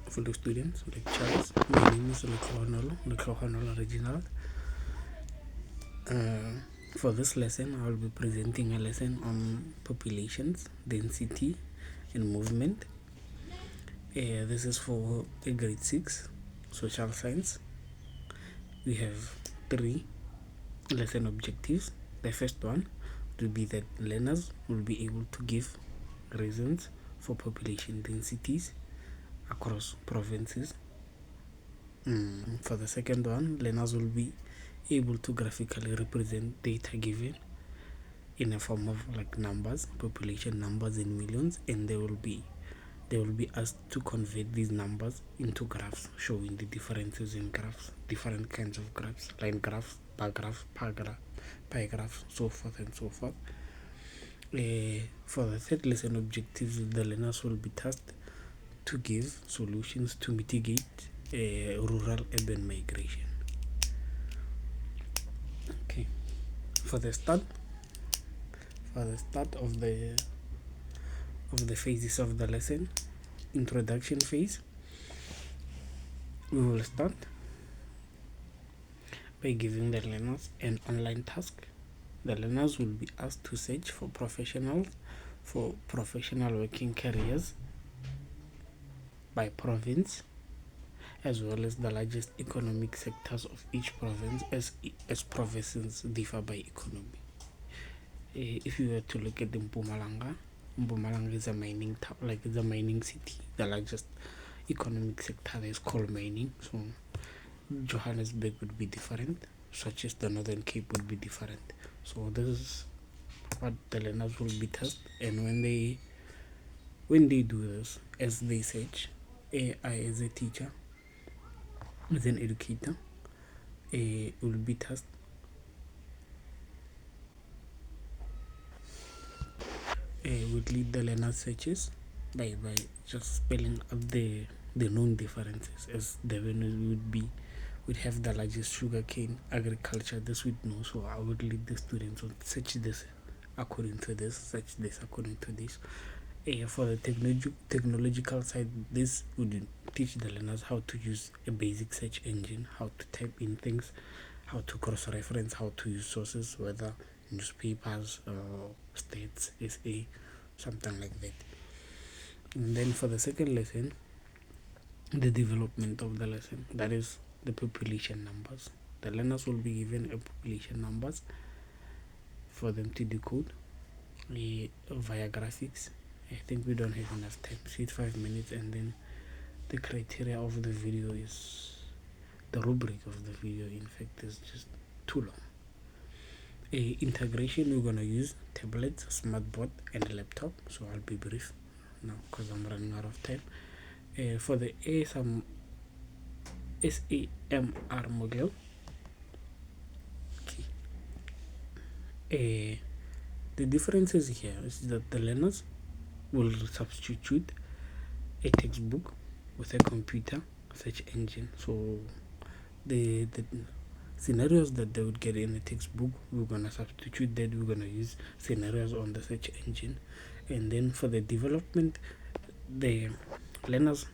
fellow students, lecturers. My name is Lekhohanolo Reginald. For this lesson, I will be presenting a lesson on populations, density, and movement. This is for a grade 6 social science. We have 3 lesson objectives. The first one will be that learners will be able to give reasons for population densities across provinces. For the second one, learners will be able to graphically represent data given in a form of like numbers, population numbers in millions, and they will be asked to convert these numbers into graphs, showing the differences in graphs, different kinds of graphs, line graphs, bar graphs, pie graphs, so forth and so forth. For the third lesson objectives, the learners will be tasked to give solutions to mitigate rural-urban migration. Okay, for the start of the phases of the lesson, introduction phase, we will start by giving the learners an online task. The learners will be asked to search for professional working careers by province, as well as the largest economic sectors of each province, as provinces differ by economy. If you were to look at the Mpumalanga is a mining town, like it's a mining city. The largest economic sector is coal mining. So Johannesburg would be different, such as the Northern Cape would be different. So this is what the learners will be tested, and when they do this, as they search, I as a teacher, as an educator, will be tasked would lead the learner searches by just spelling out the known differences, as the Benue would have the largest sugarcane agriculture. This would know, so I would lead the students on search this according to this, search this according to this. For the technological side, this would teach the learners how to use a basic search engine, how to type in things, how to cross-reference, how to use sources, whether newspapers, states, SA, something like that. And then for the second lesson, the development of the lesson, that is the population numbers. The learners will be given a population numbers for them to decode via graphics. I think we don't have enough time, so it's 5 minutes, and then the criteria of the video is, the rubric of the video in fact is just too long. Integration, we're gonna use tablets, smartboard, and a laptop, so I'll be brief now because I'm running out of time. For the SAMR model, okay. The differences here is that the learners will substitute a textbook with a computer search engine. So the scenarios that they would get in a textbook, we're gonna substitute that. We're gonna use scenarios on the search engine. And then for the development, the learners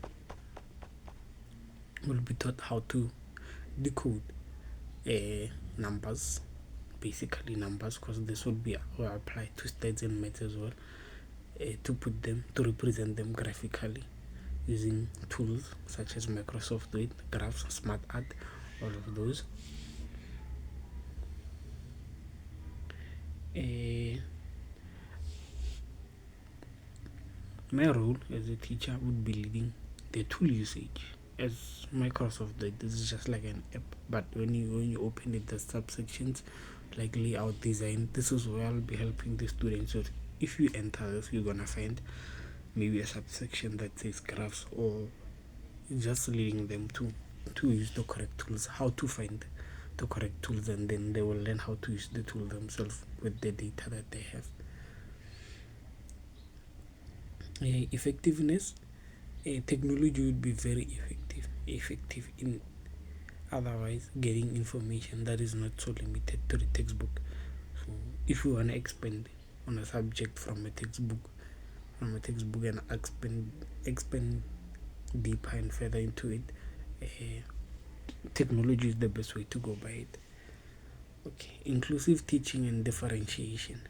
will be taught how to decode numbers, basically numbers, because this would be applied to stats and maths as well, to represent them graphically using tools such as Microsoft Word, graphs, smart art, all of those. My role as a teacher would be leading the tool usage. As Microsoft Word, this is just like an app, but when you open it, the subsections like layout, design, this is where I'll be helping the students. So if you enter this, you're gonna find maybe a subsection that says graphs, or just leading them to use the correct tools, how to find the correct tools, and then they will learn how to use the tool themselves with the data that they have. Effectiveness, technology would be very effective in otherwise getting information that is not so limited to the textbook. So if you want to expand on a subject from a textbook and expand deeper and further into it, technology is the best way to go by it. Okay, inclusive teaching and differentiation.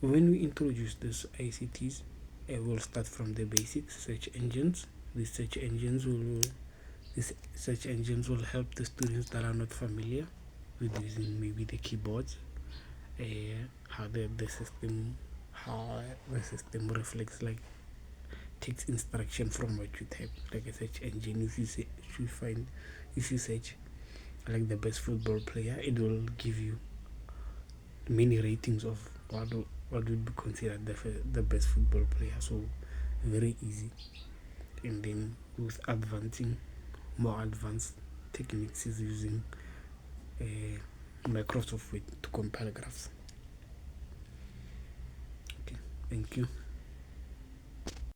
When we introduce this ICTs, we'll start from the basics. Search engines. These search engines will help the students that are not familiar with using maybe the keyboards, uh, how the system reflects, like takes instruction from what you type. Like a search engine, if you search like the best football player, it will give you many ratings of what would be considered the best football player. So very easy. And then with more advanced techniques is using Microsoft Word to compile graphs. Okay, thank you.